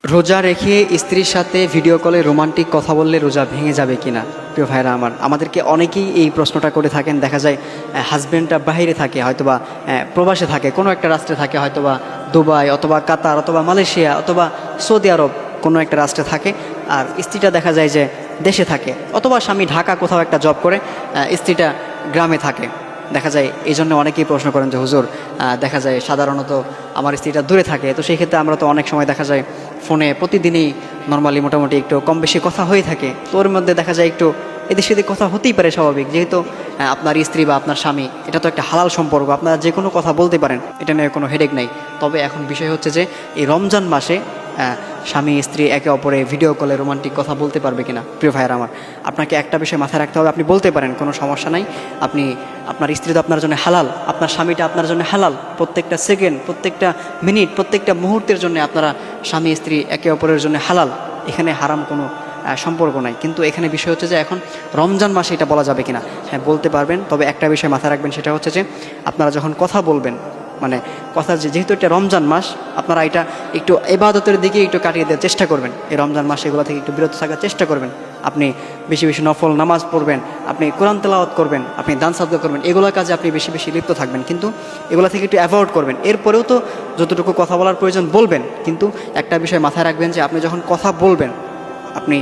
রোজা রেখে স্ত্রীর সাথে ভিডিও কলে রোমান্টিক কথা বললে রোজা ভেঙে যাবে কিনা? প্রিয় ভাইরা আমার, আমাদেরকে অনেকেই এই প্রশ্নটা করে থাকেন। দেখা যায় হাজব্যান্ডটা বাইরে থাকে, হয়তোবা প্রবাসে থাকে, কোনো একটা রাষ্ট্রে থাকে, হয়তোবা দুবাই অথবা কাতার অথবা মালয়েশিয়া অথবা সৌদি আরব কোনো একটা রাষ্ট্রে থাকে, আর স্ত্রীটা দেখা যায় যে দেশে থাকে, অথবা স্বামী ঢাকা কোথাও একটা জব করে, স্ত্রীটা গ্রামে থাকে। দেখা যায় এই জন্য অনেকেই প্রশ্ন করেন যে হুজুর, দেখা যায় সাধারণত আমার স্ত্রীটা দূরে থাকে, তো সেই ক্ষেত্রে আমরা তো অনেক সময় দেখা যায় ফোনে প্রতিদিনই নর্মালি মোটামুটি একটু কম বেশি কথা হয়ে থাকে, তো ওর মধ্যে দেখা যায় একটু এদিক সেদিক কথা হতেই পারে, স্বাভাবিক। যেহেতু আপনার স্ত্রী বা আপনার স্বামী, এটা তো একটা হালাল সম্পর্ক, আপনারা যে কোনো কথা বলতে পারেন, এটা নিয়ে কোনো হেডেক নাই। তবে এখন বিষয় হচ্ছে যে এই রমজান মাসে স্বামী স্ত্রী একে অপরে ভিডিও কলে রোমান্টিক কথা বলতে পারবে কিনা? প্রিয় ভাইয়ের আমার, আপনাকে একটা বিষয় মাথায় রাখতে হবে। আপনি বলতে পারেন, কোনো সমস্যা নাই। আপনার স্ত্রী তো আপনার জন্য হালাল, আপনার স্বামীটা আপনার জন্য হালাল। প্রত্যেকটা সেকেন্ড, প্রত্যেকটা মিনিট, প্রত্যেকটা মুহূর্তের জন্য আপনারা স্বামী স্ত্রী একে অপরের জন্য হালাল। এখানে হারাম কোনো সম্পর্ক নাই। কিন্তু এখানে বিষয় হচ্ছে যে এখন রমজান মাসে এটা বলা যাবে কিনা? হ্যাঁ, বলতে পারবেন। তবে একটা বিষয় মাথায় রাখবেন, সেটা হচ্ছে যে আপনারা যখন কথা বলবেন, মানে কথা যেহেতু এটা রমজান মাস, আপনারা এটা একটু ইবাদতের দিকে একটু কাটিয়ে দেওয়ার চেষ্টা করবেন। এই রমজান মাসে এগুলো থেকে একটু বিরত থাকার চেষ্টা করবেন। আপনি বেশি বেশি নফল নামাজ পড়বেন, আপনি কোরআন তেলাওয়াত করবেন, আপনি দান সাদকা করবেন, এগুলোর কাজে আপনি বেশি বেশি লিপ্ত থাকবেন। কিন্তু এগুলো থেকে একটু অ্যাভয়েড করবেন। এরপরেও তো যতটুকু কথা বলার প্রয়োজন বলবেন, কিন্তু একটা বিষয় মাথায় রাখবেন যে আপনি যখন কথা বলবেন, আপনি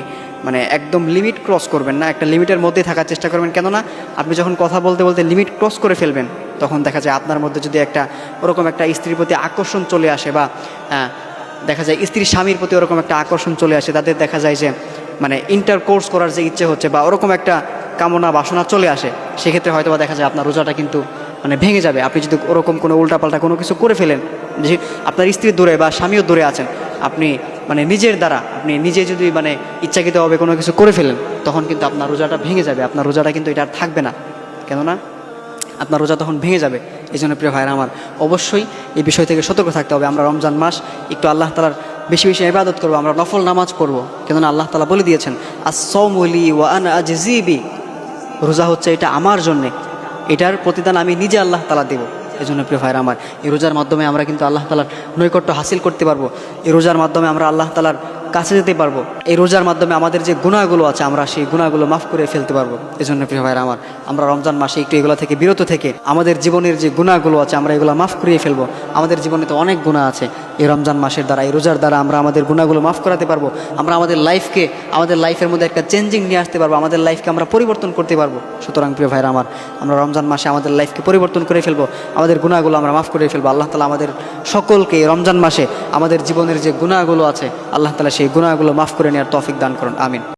একদম লিমিট ক্রস করবেন না, একটা লিমিটের মধ্যেই থাকার চেষ্টা করবেন। কেননা আপনি যখন কথা বলতে বলতে লিমিট ক্রস করে ফেলবেন, তখন দেখা যায় আপনার মধ্যে যদি ওরকম একটা স্ত্রীর প্রতি আকর্ষণ চলে আসে, বা দেখা যায় স্ত্রীর স্বামীর প্রতি ওরকম একটা আকর্ষণ চলে আসে, তাদের দেখা যায় যে ইন্টারকোর্স করার যে ইচ্ছে হচ্ছে, বা ওরকম একটা কামনা বাসনা চলে আসে, সেক্ষেত্রে হয়তো বা দেখা যায় আপনার রোজাটা কিন্তু ভেঙে যাবে। আপনি যদি ওরকম কোনো উল্টাপাল্টা কোনো কিছু করে ফেলেন, যে আপনার স্ত্রী দূরে বা স্বামীও দূরে আছেন, আপনি নিজের দ্বারা আপনি নিজে যদি ইচ্ছাকৃতভাবে কোনো কিছু করে ফেলেন, তখন কিন্তু আপনার রোজাটা ভেঙে যাবে। আপনার রোজাটা কিন্তু এটা আর থাকবে না, কেননা আপনার রোজা তখন ভেঙে যাবে। এই জন্য প্রিয় ভাইরা আমার, অবশ্যই এই বিষয় থেকে সতর্ক থাকতে হবে। আমরা রমজান মাস একটু আল্লাহ তাআলার বেশি বেশি ইবাদত করবো, আমরা নফল নামাজ পড়বো, কেননা আল্লাহ তাআলা বলে দিয়েছেন, আস-সাওমু লি ওয়া আনা আজজি বি, রোজা হচ্ছে এটা আমার জন্যে, এটার প্রতিদান আমি নিজে আল্লাহ তাআলা দেব। এই জন্য প্রিয় ভাইরা আমার, এই রোজার মাধ্যমে আমরা কিন্তু আল্লাহ তাআলার নৈকট্য হাসিল করতে পারবো। এই রোজার মাধ্যমে আমরা আল্লাহ তাআলার কাছে যেতে পারবো। এই রোজার মাধ্যমে আমাদের যে গুনাহগুলো আছে, আমরা সেই গুনাহগুলো মাফ করে ফেলতে পারবো। এই জন্য প্রিয় ভাইরা আমার, আমরা রমজান মাসে একটু এগুলো থেকে বিরত থেকে আমাদের জীবনের যে গুনাহগুলো আছে, আমরা এগুলো মাফ করিয়ে ফেলবো। আমাদের জীবনে তো অনেক গুনাহ আছে, এই রমজান মাসের দ্বারা, এই রোজার দ্বারা আমরা আমাদের গুনাহগুলো মাফ করাতে পারবো। আমরা আমাদের লাইফের মধ্যে একটা চেঞ্জিং নিয়ে আসতে পারবো, আমাদের লাইফকে আমরা পরিবর্তন করতে পারবো। সুতরাং প্রিয় ভাইরা আমার, আমরা রমজান মাসে আমাদের লাইফকে পরিবর্তন করে ফেলবো, আমাদের গুনাহগুলো আমরা মাফ করে ফেলবো। আল্লাহ তাআলা আমাদের সকলকে রমজান মাসে আমাদের জীবনের যে গুনাহগুলো আছে, আল্লাহ তাআলা সেই গুনাহগুলো মাফ করে নেওয়ার তৌফিক দান করুন। আমিন।